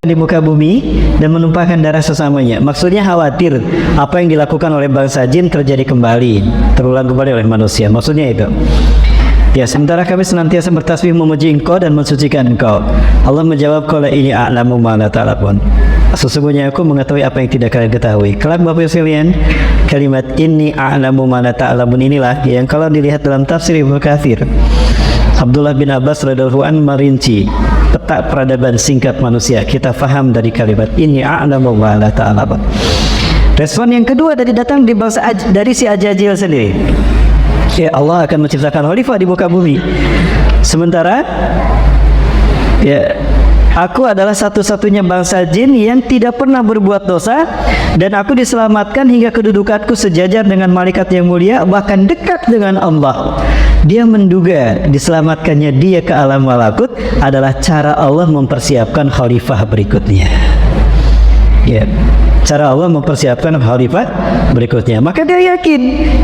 di muka bumi dan menumpahkan darah sesamanya. Maksudnya khawatir apa yang dilakukan oleh bangsa jin terjadi kembali, terulang kembali oleh manusia. Maksudnya itu. Ya, sementara kami senantiasa bertasbih memuji Engkau dan mensucikan Engkau. Allah menjawab, qala ini a'lamu ma la ta'lamun. Sesungguhnya aku mengetahui apa yang tidak kalian ketahui. Kelak Bapak sekalian, kalimat ini a'lamu ma la ta'lamun inilah yang kalau dilihat dalam tafsir Ibnu Katsir, Abdullah bin Abbas radhiyallahu anhu merinci peta peradaban singkat manusia. Kita faham dari kalimat ini a'lamu ma la ta'lamun. Respon yang kedua datang dari si Ajajil sendiri. Ya, Allah akan menciptakan khalifah di muka bumi. Sementara ya, aku adalah satu-satunya bangsa jin yang tidak pernah berbuat dosa, dan aku diselamatkan hingga kedudukanku sejajar dengan malaikat yang mulia, bahkan dekat dengan Allah. Dia menduga diselamatkannya dia ke alam malakut adalah cara Allah mempersiapkan khalifah berikutnya. Ya, cara Allah mempersiapkan khalifah berikutnya. Maka dia yakin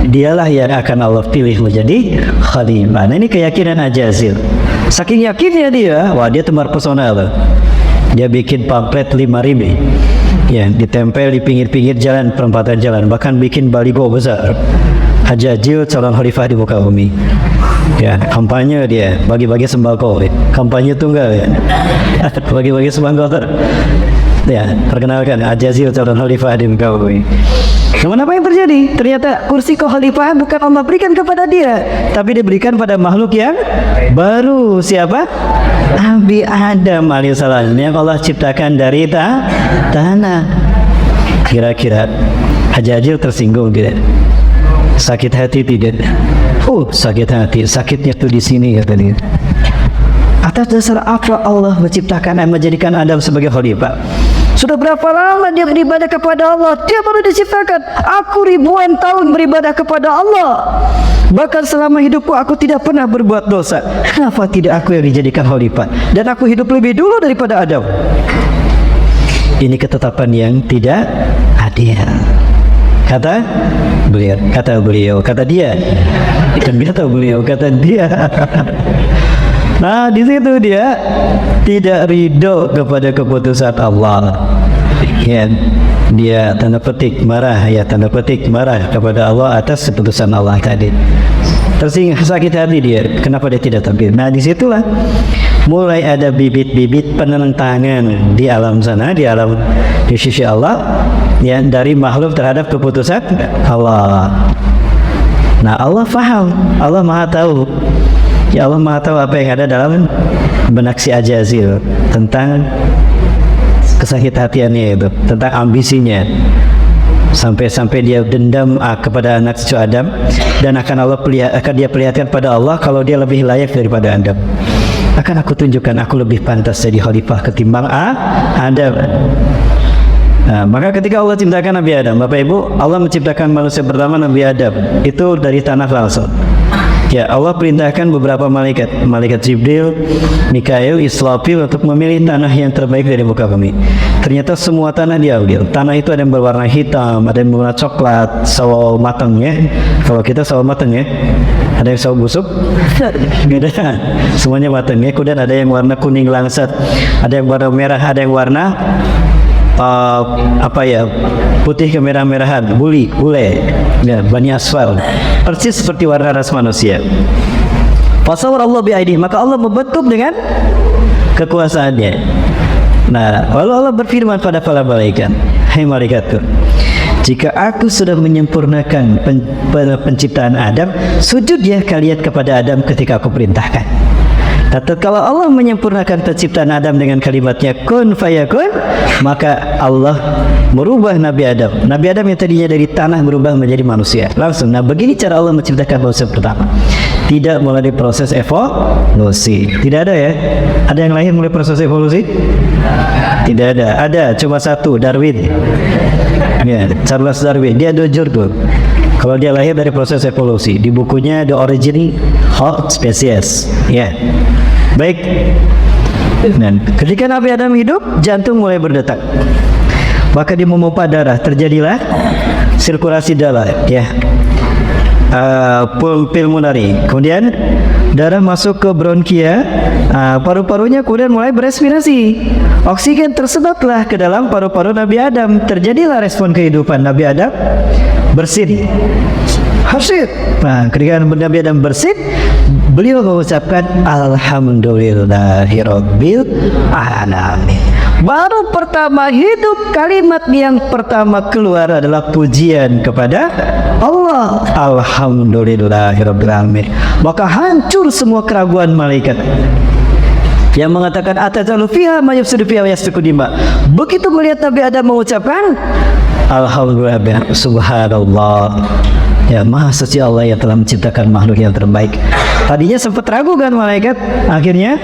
dialah yang akan Allah pilih menjadi khalifah. Nah, ini keyakinan Ajazil. Saking yakinnya dia, wah dia temar pesona loh. Dia bikin pamflet 5.000 ya, ditempel di pinggir-pinggir jalan, perempatan jalan, bahkan bikin baligo besar. Ajazil calon khalifah di muka bumi. Ya, kampanye dia, bagi-bagi sembako, kampanye tunggal ya. Bagi-bagi sembako. Ya, perkenalkan Ajazil calon khalifah di muka bumi. Namun apa yang terjadi? Ternyata kursi kekhalifahan bukan Allah berikan kepada dia, tapi diberikan pada makhluk yang baru. Siapa? Nabi Adam alaihissalam yang Allah ciptakan dari tanah. Kira-kira Ajazil tersinggung tidak? Sakit hati tidak? Sakit hati. Sakitnya tuh di sini kata dia. Atas dasar apa Allah menciptakan dan menjadikan Adam sebagai khalifah? Sudah berapa lama dia beribadah kepada Allah? Dia baru diciptakan. Aku ribuan tahun beribadah kepada Allah. Bahkan selama hidupku aku tidak pernah berbuat dosa. Kenapa tidak aku yang dijadikan khalifah? Dan aku hidup lebih dulu daripada Adam. Ini ketetapan yang tidak adil. Kata dia. Nah, di situ dia tidak ridho kepada keputusan Allah. Ya, dia tanda petik marah kepada Allah atas keputusan Allah tadi. Tersinggung, sakit hati dia. Kenapa dia tidak tampil? Nah, disitulah mulai ada bibit-bibit penentangan di alam sana, di sisi Allah, ya, dari makhluk terhadap keputusan Allah. Nah, Allah faham, Allah Maha tahu. Ya, Allah Maha tahu apa yang ada dalam benak si Ajazil tentang kesakit hatiannya itu, tentang ambisinya, sampai dia dendam kepada anak cucu Adam, dan akan dia perlihatkan pada Allah kalau dia lebih layak daripada Adam. Akan aku tunjukkan aku lebih pantas jadi khalifah ketimbang Adam. Nah, maka ketika Allah ciptakan Nabi Adam, Bapak Ibu, Allah menciptakan manusia pertama Nabi Adam itu dari tanah langsung. Ya, Allah perintahkan beberapa malaikat Jibril, Mikail, Israfil untuk memilih tanah yang terbaik dari muka bumi. Ternyata semua tanah diambil. Tanah itu ada yang berwarna hitam, ada yang berwarna coklat, sawo matang ya. Kalau kita sawo matang ya. Ada yang sawo busuk? Nggak ada. Semuanya matang ya. Kemudian ada yang warna kuning langsat, ada yang warna merah, ada yang warna putih kemerah-merahan, bule ya, Bani Asfar, persis seperti warna ras manusia. Fasawwar Allah bi'aidih, maka Allah membentuk dengan kekuasaannya. Nah, lalu Allah berfirman pada para malaikat, hai malaikatku, jika aku sudah menyempurnakan penciptaan Adam, sujudlah kalian kepada Adam ketika aku perintahkan. Kalau Allah menyempurnakan penciptaan Adam dengan kalimatnya kun fayakun, maka Allah merubah Nabi Adam. Nabi Adam yang tadinya dari tanah berubah menjadi manusia langsung. Nah, begini cara Allah menciptakan manusia pertama. Tidak melalui proses evolusi. Tidak ada ya? Ada yang lahir melalui proses evolusi? Tidak ada. Ada cuma satu, Darwin. Ya, Charles Darwin. Dia dojur tuh. Kalau dia lahir dari proses evolusi, di bukunya The Origin of Species. Ya. Baik. Dan ketika Nabi Adam hidup, jantung mulai berdetak. Maka dia memompa darah, terjadilah sirkulasi darah, ya. Pulmonary. Kemudian darah masuk ke bronkia, paru-parunya kemudian mulai berespirasi. Oksigen tersedotlah ke dalam paru-paru Nabi Adam. Terjadilah respon kehidupan Nabi Adam bersin. Hasil. Nah, ketika Nabi Adam bersin, beliau mengucapkan Alhamdulillahirabbil alamin. Baru pertama hidup, kalimat yang pertama keluar adalah pujian kepada Allah. Alhamdulillahirabbil alamin. Maka hancur semua keraguan malaikat yang mengatakan atajalu fiha ma yufsidu fiha wa yasfiku dima. Begitu melihat Nabi Adam mengucapkan Alhamdulillah, subhanallah, ya maha suci Allah yang telah menciptakan makhluk yang terbaik. Tadinya sempat ragu kan malaikat, akhirnya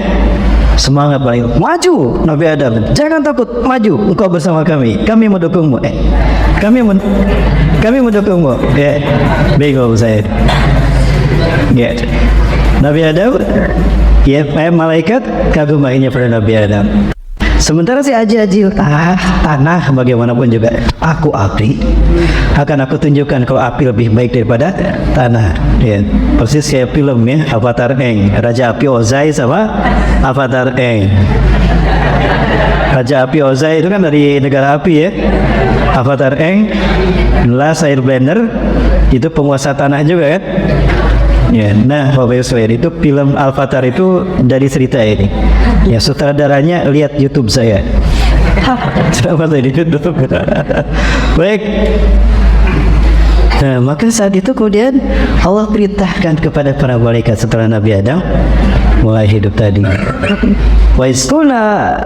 semangat malaikat, maju Nabi Adam, jangan takut, maju, engkau bersama kami mendukungmu. Kami mendukungmu. Ya, bingung saya. Ya, Nabi Adam, ya malaikat kagum akhirnya pada Nabi Adam. Sementara si Ajajil, tanah bagaimanapun juga, aku api, akan aku tunjukkan kalau api lebih baik daripada tanah. Ya, persis kayak film ya, Avatar Aang, Raja Api Ozai sama Avatar Aang. Raja Api Ozai itu kan dari negara api ya. Avatar Aang, Last Airbender, itu penguasa tanah juga kan. Ya, nah Bapak Ibu itu film Avatar itu dari cerita ini. Ya, sutradaranya lihat YouTube saya. Kenapa saya di YouTube? Baik. Nah, maka saat itu kemudian Allah perintahkan kepada para malaikat setelah Nabi Adam mulai hidup tadi. Wa isqulna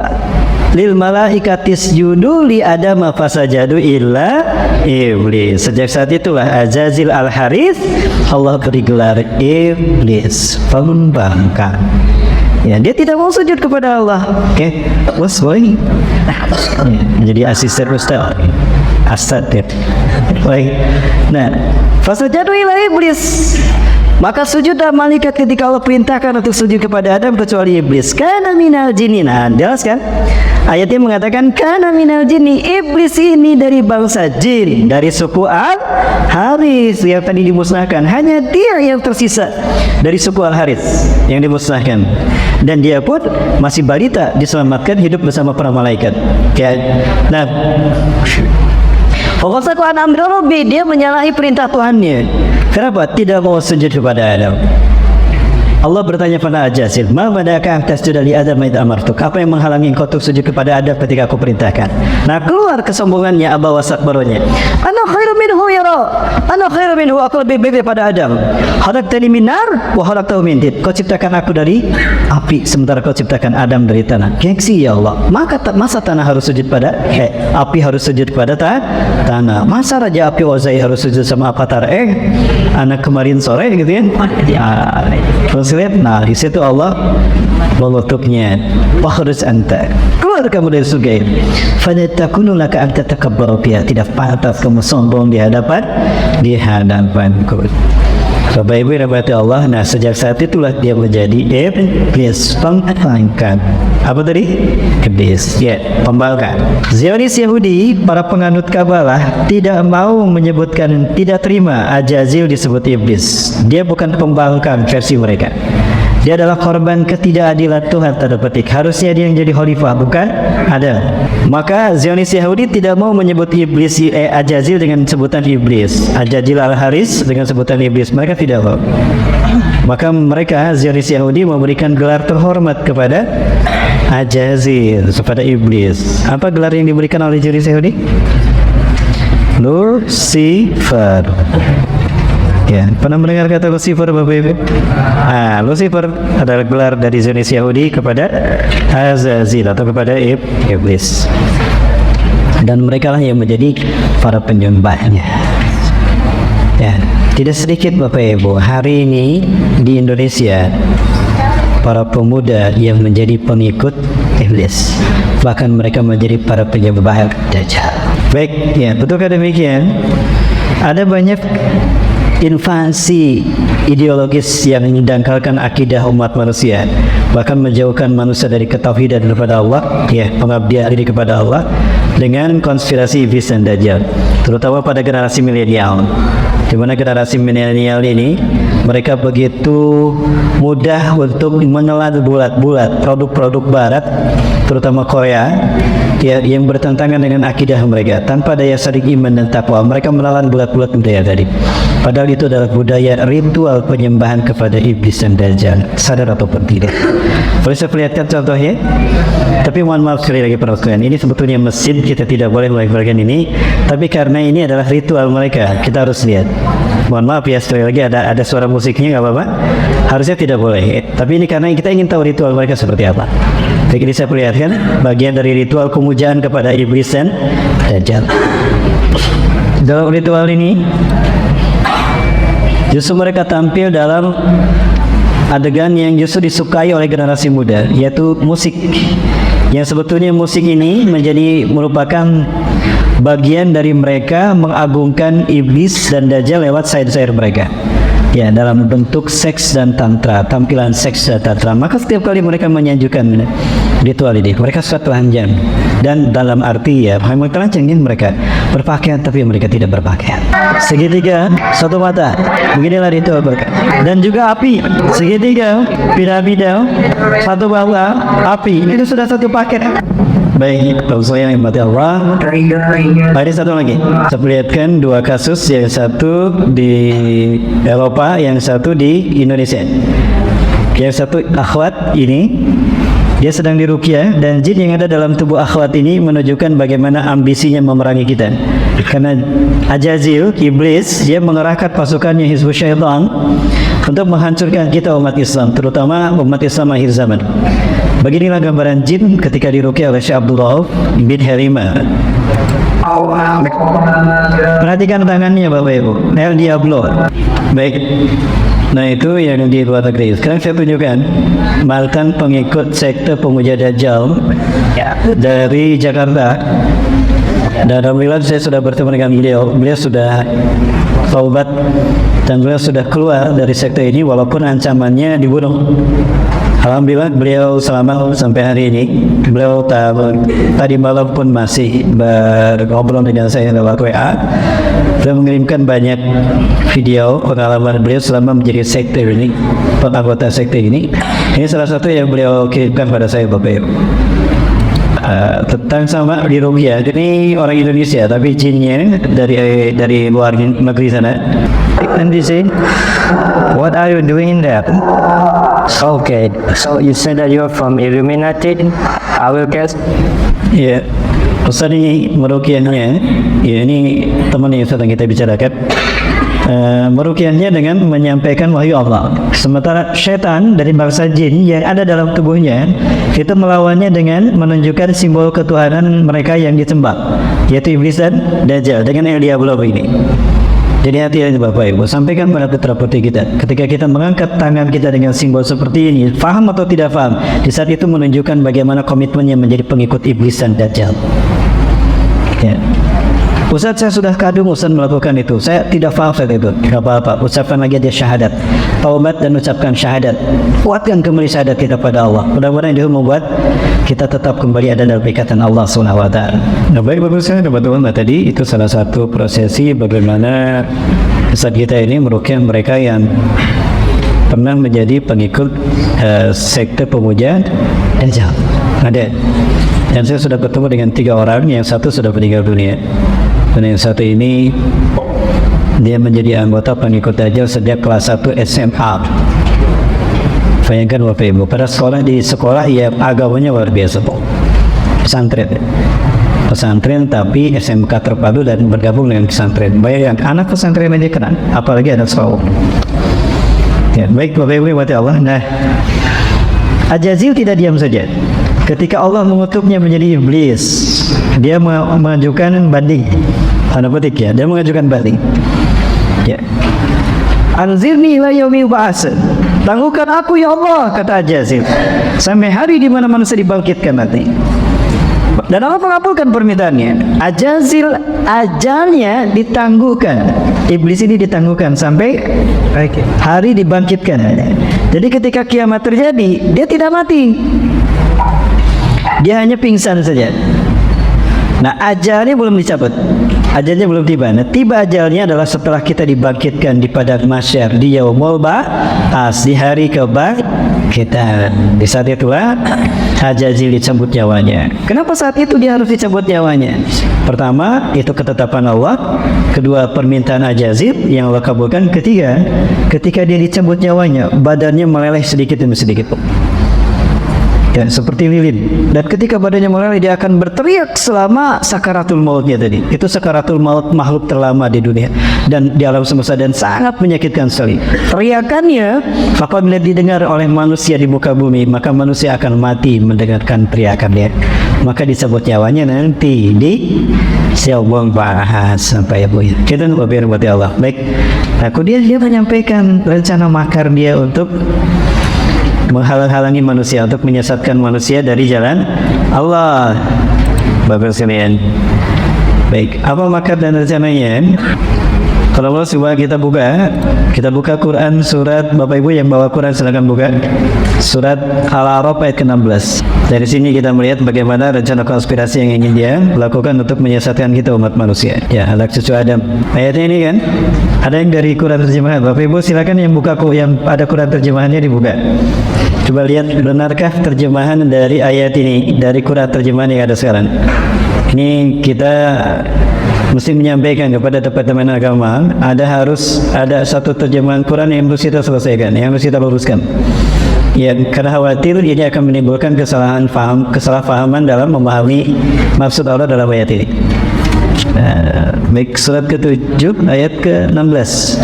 lil malaikatis judu li Adam fasajadu illa iblis. Sejak saat itulah Azazil al-Harith Allah beri gelar iblis, pembangkang. Ya, dia tidak mau sujud kepada Allah. Oke, was boy. Menjadi asisten ustaz. Asad ya. Baik. Nah, fasajadu illa iblis. Maka sujudlah malaikat ketika Allah perintahkan untuk sujud kepada Adam kecuali iblis. Kana minal jinni. Nah, jelas kan? Ayatnya mengatakan kana minal jinni. Iblis ini dari bangsa jin, dari suku Al-Harits yang tadi dimusnahkan. Hanya dia yang tersisa dari suku Al-Harits yang dimusnahkan. Dan dia pun masih balita, diselamatkan hidup bersama para malaikat. Ya. Nah, Fawasaku an amri rabbi, dia menyalahi perintah Tuhannya. Kenapa? Tidak mau sujud kepada Adam. Allah bertanya pada Ajazil, "Ma mana'aka an tasjuda li Adam id amartuk?" Apa yang menghalangi engkau untuk sujud kepada Adam ketika aku perintahkan? Nah, keluar kesombongannya, aba wasakbaronya. Ana khairu minhu ya Rabb. Ana khairu minhu, aku lebih baik daripada Adam. Khalaqtani min nar wa khalaqtahu min tin. Kau ciptakan aku dari api sementara kau ciptakan Adam dari tanah. Gengsi ya Allah. Masa tanah harus sujud pada api harus sujud kepada tanah. Masa Raja Api Ozai harus sujud sama Avatar anak kemarin sore gitu ya. Nah, di situ Allah mengutuknya. Wakhruj anta, keluar kamu dari surga ini. Fala takunu laka an tatakabbaru fiha, tidak pantas kamu sombong di hadapanku. Bapak Ibu yang dirahmati Allah. Nah, sejak saat itulah dia menjadi iblis, pembangkang. Apa tadi? Iblis, ya, pembangkang. Zionis Yahudi, para penganut Kabalah tidak mau menyebutkan, tidak terima Ajazil disebut iblis. Dia bukan pembangkang versi mereka. Dia adalah korban ketidakadilan Tuhan, tanda petik. Harusnya dia yang jadi khalifah, bukan Adam. Maka Zionis Yahudi tidak mau menyebut iblis Ajazil dengan sebutan iblis, Ajazil al-Haris dengan sebutan iblis. Mereka tidak mau. Maka mereka Zionis Yahudi memberikan gelar terhormat kepada Ajazil, kepada iblis. Apa gelar yang diberikan oleh Zionis Yahudi? Lucifer. Ya, pernah mendengar kata Lucifer Bapak Ibu? Lucifer adalah gelar dari Zionis Yahudi kepada Azazil atau kepada iblis. Dan mereka lah yang menjadi para penyembahnya. Ya, tidak sedikit Bapak Ibu hari ini di Indonesia para pemuda yang menjadi pengikut iblis, bahkan mereka menjadi para penyembah Dajjal. Baik, ya, betulkah demikian? Ada banyak invasi ideologis yang mendangkalkan akidah umat manusia, bahkan menjauhkan manusia dari ketauhidan kepada Allah, ya, pengabdian diri kepada Allah dengan konspirasi iblis dan Dajjal, terutama pada generasi milenial, di mana generasi milenial ini Mereka begitu mudah untuk menelan bulat-bulat produk-produk barat, terutama Korea, ya, yang bertentangan dengan akidah mereka. Tanpa daya saring iman dan takwa, mereka menelan bulat-bulat budaya tadi. Padahal itu adalah budaya ritual penyembahan kepada iblis dan dajjal. Sadar ataupun tidak. Boleh saya perlihatkan contohnya? Tapi mohon maaf sekali lagi para sekalian, ini sebetulnya masjid, kita tidak boleh melakukan ini. Tapi karena ini adalah ritual mereka, kita harus lihat. Mohon maaf ya, sekali lagi ada suara musiknya, nggak apa-apa. Harusnya tidak boleh. Tapi ini karena kita ingin tahu ritual mereka seperti apa. Jadi saya perlihatkan bagian dari ritual pemujaan kepada iblis dan dajjal. Dalam ritual ini, justru mereka tampil dalam adegan yang justru disukai oleh generasi muda, yaitu musik. Yang sebetulnya musik ini merupakan bagian dari mereka mengagungkan iblis dan dajjal lewat syair-syair mereka. Ya, dalam bentuk seks dan tantra, tampilan seks dan tantra. Maka setiap kali mereka menyanjungkan ritual ini, mereka suka telanjang. Dan dalam arti ya, memang telanjang ini mereka berpakaian, tapi mereka tidak berpakaian. Segitiga, satu mata, beginilah ritual mereka. Dan juga api, segitiga, piramida, satu bawah, api. Itu sudah satu paket. Baik, kalau saya yang mati Allah. Ada satu lagi. Saya perlihatkan dua kasus, yang satu di Eropa, yang satu di Indonesia. Yang satu akhwat ini, dia sedang diruqyah, dan jin yang ada dalam tubuh akhwat ini menunjukkan bagaimana ambisinya memerangi kita. Karena Ajazil, iblis, dia mengerahkan pasukannya Hizbus Syaitan untuk menghancurkan kita umat Islam, terutama umat Islam akhir zaman. Beginilah gambaran jin ketika diruqyah oleh Syekh Abdullah bin Harima. Perhatikan tangannya Bapak Ibu, El Diablo. Baik. Nah, itu yang di luar negeri. Sekarang saya tunjukkan mantan pengikut sekte pemuja Dajjal dari Jakarta. Dan alhamdulillah saya sudah bertemu dengan beliau. Beliau sudah taubat dan beliau sudah keluar dari sekte ini walaupun ancamannya dibunuh. Alhamdulillah beliau selamat sampai hari ini. Beliau tadi malam pun masih berobrol dengan saya lewat WA. Beliau mengirimkan banyak video pengalaman beliau selama menjadi sekte ini, anggota sekte ini. Ini salah satu yang beliau kirimkan pada saya, Bapak Ibu. Tentang sama di ruqyah. Ini orang Indonesia tapi jinnya dari luar negeri sana. And they say, what are you doing there? Okay, so you said that you're from Illuminati. I will guess. Ya, Ustaz ini meruqyahnya. Ya, ini teman yang sedang kita bicarakan. Meruqyahnya dengan menyampaikan wahyu Allah. Sementara syaitan dari bangsa jin yang ada dalam tubuhnya itu melawannya dengan menunjukkan simbol ketuhanan mereka yang disembah, yaitu iblis dan dajjal dengan El Diablo ini. Jadi hati-hati Bapak Ibu, sampaikan pada putra putri kita. Ketika kita mengangkat tangan kita dengan simbol seperti ini, faham atau tidak faham, di saat itu menunjukkan bagaimana komitmennya menjadi pengikut iblis dan dajjal. Ya. Ustaz, saya sudah kadung Ustaz melakukan itu. Saya tidak faham saat itu. Tidak apa-apa. Ucapkan lagi dia syahadat. Taubat dan ucapkan syahadat. Kuatkan kembali syahadat kita pada Allah. Mudah-mudahan itu membuat kita tetap kembali ada dalam ikatan Allah SWT. Nah, baik Bapak saya teman-teman, tadi itu salah satu prosesi bagaimana Ustaz kita ini meruqyah mereka yang pernah menjadi pengikut sekte pemuja dajjal. Ada. Dan saya sudah bertemu dengan 3 orang, yang satu sudah meninggal dunia. Dan yang satu ini dia menjadi anggota pengikut dajjal sejak kelas 1 SMA. Bayangkan Bapak Ibu, pada sekolah ya agamanya luar biasa, pesantren tapi SMK terpadu dan bergabung dengan pesantren. Bayangkan anak pesantren aja kena, apalagi anak sekolah. Ya, baik Bapak Ibu mati Allah. Nah, Ajazil tidak diam saja. Ketika Allah mengutuknya menjadi iblis, dia mengajukan banding. Tanda petik ya, dia mengajukan banding. Ya. Anzirni ila yaumi ba'ats. Tangguhkan aku ya Allah, kata Ajazil, sampai hari di mana manusia dibangkitkan nanti. Dan Allah mengabulkan permintaannya. Ajazil ajalnya ditangguhkan. Iblis ini ditangguhkan sampai hari dibangkitkan. Jadi ketika kiamat terjadi, dia tidak mati. Dia hanya pingsan saja. Nah, ajalnya belum dicabut. Ajalnya belum tiba. Nah, tiba ajalnya adalah setelah kita dibangkitkan di padang mahsyar, di yaumul ba'ats, di hari kebangkitan. Di saat itulah Hajazil dicabut nyawanya. Kenapa saat itu dia harus dicabut nyawanya? Pertama, itu ketetapan Allah. Kedua, permintaan Hajazil yang Allah kabulkan. Ketiga, ketika dia dicabut nyawanya, badannya meleleh sedikit demi sedikit. Ya, seperti lilin. Dan ketika badannya meleleh, dia akan berteriak selama sakaratul mautnya tadi. Itu sakaratul maut makhluk terlama di dunia dan di alam semesta, dan sangat menyakitkan sekali. Teriakannya apabila didengar oleh manusia di muka bumi, maka manusia akan mati mendengarkan teriakannya. Maka disebut nyawanya nanti di siawang bahas sampai ya Bu. Kita berbuat Allah. Baik. Nah, kemudian dia menyampaikan rencana makar dia untuk menghalang-halangi manusia, untuk menyesatkan manusia dari jalan Allah. Bapak sekalian, baik, apa makar dan rencananya? Kalau Allah coba kita buka Quran surat, Bapak Ibu yang bawa Quran silakan buka surat Al-A'raf ayat ke-16. Dari sini kita melihat bagaimana rencana konspirasi yang ingin dia lakukan untuk menyesatkan kita umat manusia. Ya, anak cucu Adam. Ayatnya ini kan ada yang dari Quran terjemahan. Bapak Ibu silakan yang buka, yang ada Quran terjemahannya dibuka. Coba lihat, benarkah terjemahan dari ayat ini dari Quran terjemahan yang ada sekarang? Ini kita mesti menyampaikan kepada teman-teman agama, harus ada satu terjemahan Quran yang harus kita selesaikan, yang harus kita luruskan. Ya, karena khawatir ini akan menimbulkan kesalahpahaman dalam memahami maksud Allah dalam ayat ini. Baik, surat ke-7 ayat ke-16.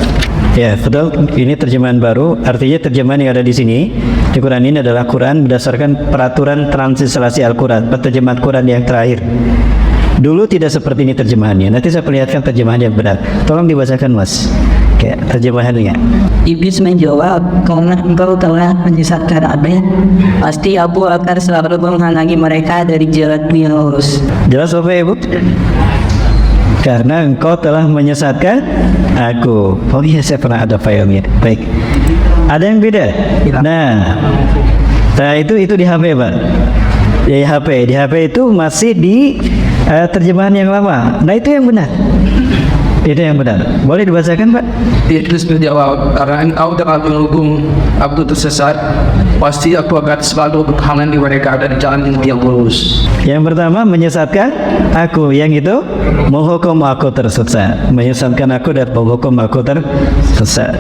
Ya, betul. Ini terjemahan baru. Artinya terjemahan yang ada di sini di Quran ini adalah Quran berdasarkan peraturan transliterasi Al-Quran, terjemahan Quran yang terakhir. Dulu tidak seperti ini terjemahannya. Nanti saya perlihatkan terjemahan yang benar. Tolong dibacakan, Mas. Kayak terjemahannya. Iblis menjawab, karena engkau telah menyesatkan Adam, pasti aku akan selalu menghalangi mereka dari jalan yang lurus. Jelas Bapak Ibu? Karena engkau telah menyesatkan aku. Oh iya, saya pernah ada filenya. Baik. Ada yang beda? Nah itu di HP, Pak. Di HP itu masih di terjemahan yang lama. Nah itu yang benar. Itu yang benar. Boleh dibacakan, Pak? Iblis menjawab, karena engkau telah menghukum aku tersesat, pasti aku akan selalu menghalangi mereka dari jalan yang lurus. Yang pertama menyesatkan aku, yang itu menghukum aku tersesat, menyesatkan aku dan menghukum aku tersesat.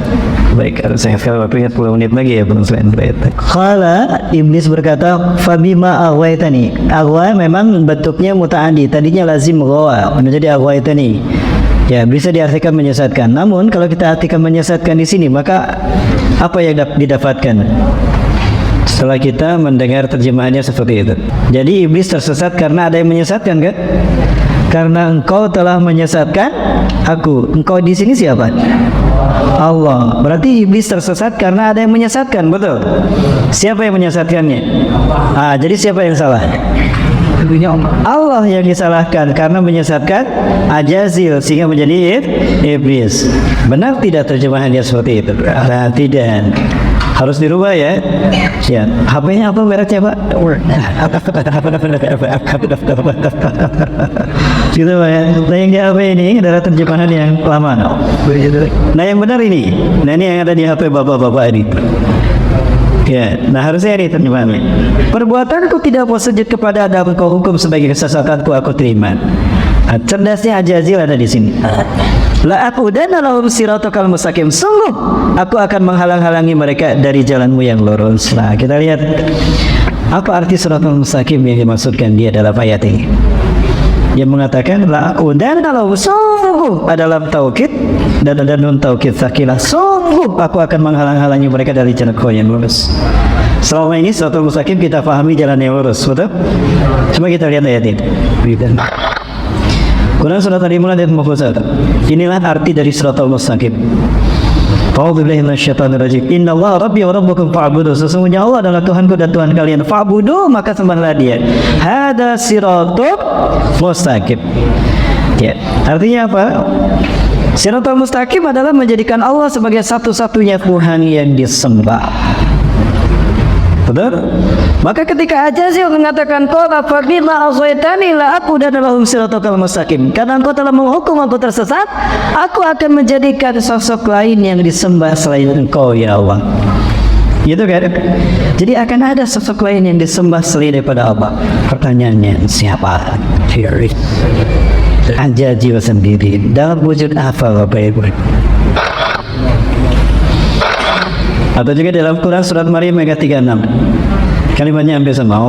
Baik, saya sekarang ingat 10 menit lagi ya, belum selesai. Kala iblis berkata, fabima aghwaytani. Aghwa memang bentuknya muta'addi, tadinya lazim ghawa, menjadi aghwaytani. Ya, bisa diartikan menyesatkan. Namun kalau kita artikan menyesatkan di sini, maka apa yang didapatkan setelah kita mendengar terjemahannya seperti itu? Jadi iblis tersesat karena ada yang menyesatkan, kan? Karena engkau telah menyesatkan aku. Engkau di sini siapa? Allah. Berarti iblis tersesat karena ada yang menyesatkan, betul? Siapa yang menyesatkannya? Jadi siapa yang salah? Allah yang disalahkan karena menyesatkan Hajazil sehingga menjadi iblis. Benar tidak terjemahannya seperti itu? Nah, tidak. Harus dirubah ya. Ya. HP-nya apa mereknya, Pak? Gitu, Pak ya. Nah, yang di HP ini adalah terjemahan yang lama. Nah, yang benar ini. Nah, ini yang ada di HP bapak-bapak ini. Ya, nah harusnya ini terjemahannya. Perbuatanku tidak mau sujud kepada Adam, kau hukum sebagai kesesatanku aku terima. Nah, cerdasnya Hajazil ada di sini. La aqudanna lahum siratal mustaqim. Sungguh aku akan menghalang-halangi mereka dari jalanmu yang lurus. Nah, kita lihat apa arti siratal mustaqim yang dimaksudkan dia dalam ayat ini. Dia mengatakan la aqudanna lahum, sungguh adalah taukid dan ada nun taukid sakilah, sungguh aku akan menghalang-halangi mereka dari jalan yang lurus. Selama ini siratal mustaqim kita pahami jalan yang lurus, betul? Coba kita lihat ayat ini. Quran surat Al-Imran ayat 51. Inilah arti dari siratal mustaqim. A'udzubillahi minasyaitonir rajim. Innallaha rabbi wa rabbukum fa'budu. Sesungguhnya Allah adalah Tuhanku dan Tuhan kalian. Fa'budu, maka sembahlah Dia. Hada siratul mustaqim. Ya, artinya apa? Siratal mustaqim adalah menjadikan Allah sebagai satu-satunya Tuhan yang disembah. Betul? Maka ketika Ajazil mengatakan qala fa bima aghwaytani la aqudanna lahum siratal mustaqim, karena engkau telah menghukum aku tersesat, aku akan menjadikan sosok lain yang disembah selain engkau ya Allah. Gitu kan? Jadi akan ada sosok lain yang disembah selain daripada Allah. Pertanyaannya, siapa? Ajazil sendiri dalam wujud apa Bapak Ibu? Atau juga dalam Quran surat Maryam ayat 36. Kalimatnya hampir sama.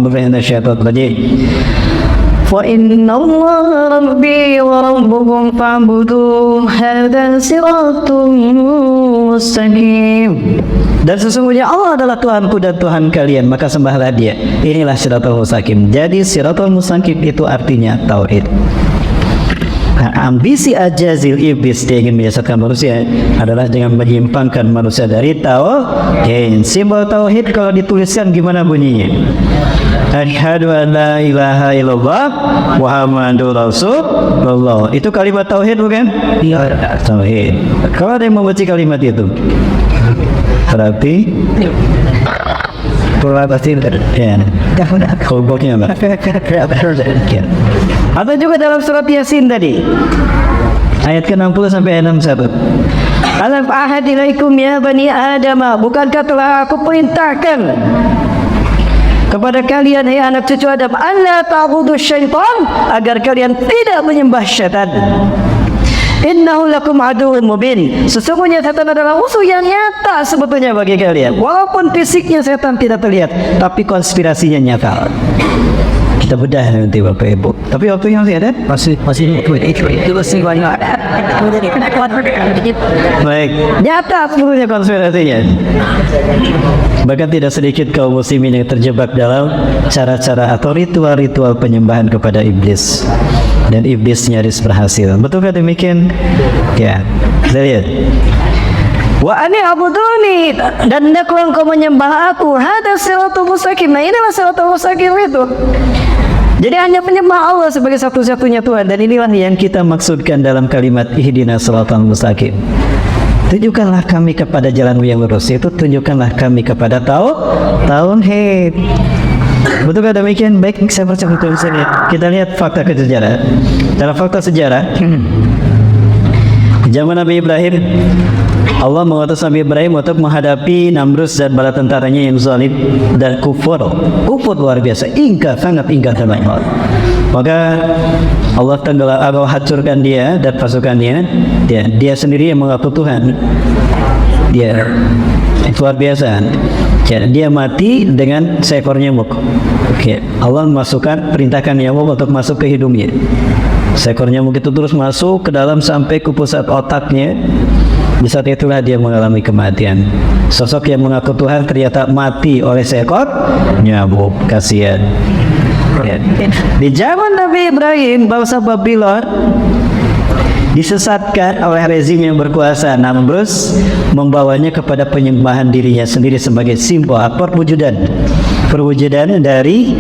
Wa inna Allah rabbi wa rabbukum fa'buduh hadza siratun mustaqim. Dan sesungguhnya Allah adalah Tuhanku dan Tuhan kalian, maka sembahlah Dia. Inilah siratal mustaqim. Jadi siratal mustaqim itu artinya tauhid. Nah, ambisi Ajazil iblis, dia ingin menyesatkan manusia adalah dengan menyimpangkan manusia dari tauhid. Simbol tauhid kalau dituliskan gimana bunyinya? Asyhadu an la ilaha illallah Muhammadur Rasulullah. Itu kalimat tauhid bukan? Iya, tauhid. Kalau ada yang membaca kalimat itu, berarti pasti ya. Kelompoknya apa? Atau juga dalam surat Yasin tadi ayat ke-60 sampai 61. Alam ahad ilaikum ya bani Adam, bukankah telah aku perintahkan kepada kalian hai anak cucu Adam, alla ta'budu syaitan, agar kalian tidak menyembah syaitan. Innahu lakum aduwwun mubin. Sesungguhnya setan adalah musuh yang nyata sebetulnya bagi kalian. Walaupun fisiknya setan tidak terlihat, tapi konspirasinya nyata. Kita bedah nanti Bapak Ibu. Tapi waktunya masih ada? Masih itu masih banyak. Baik, nyata sebetulnya konspirasinya. Bahkan tidak sedikit kaum muslimin yang terjebak dalam cara-cara atau ritual-ritual penyembahan kepada iblis. Dan iblis nyaris berhasil. Betulkah demikian? Ya, kita lihat. Wa ani abuduni, dan hendaklah engkau menyembah aku. Hada siratul mustaqim. Nah, inilah siratul mustaqim itu. Jadi hanya menyembah Allah sebagai satu-satunya Tuhan. Dan inilah yang kita maksudkan dalam kalimat ihdinas siratal mustaqim. Tunjukkanlah kami kepada jalan yang lurus. Itu tunjukkanlah kami kepada tauhid. Betulkah demikian? Baik, saya baca betul sini. Kita lihat fakta sejarah. Dalam fakta sejarah, zaman Nabi Ibrahim, Allah mengutus Nabi Ibrahim untuk menghadapi Namrus dan bala tentaranya yang zalim dan kufur luar biasa, sangat ingkar terhadap Allah. Maka Allah hancurkan dia dan pasukannya. Dia sendiri yang mengaku Tuhan. Dia luar biasa. Dia mati dengan seekor nyamuk. Allah perintahkan nyamuk untuk masuk ke hidungnya. Seekor nyamuk itu terus masuk ke dalam sampai ke pusat otaknya. Di saat itulah dia mengalami kematian. Sosok yang mengaku Tuhan ternyata mati oleh seekor nyamuk. Kasihan. Di zaman Nabi Ibrahim, bangsa Babylon disesatkan oleh rezim yang berkuasa. Namrus membawanya kepada penyembahan dirinya sendiri sebagai simbol perwujudan dari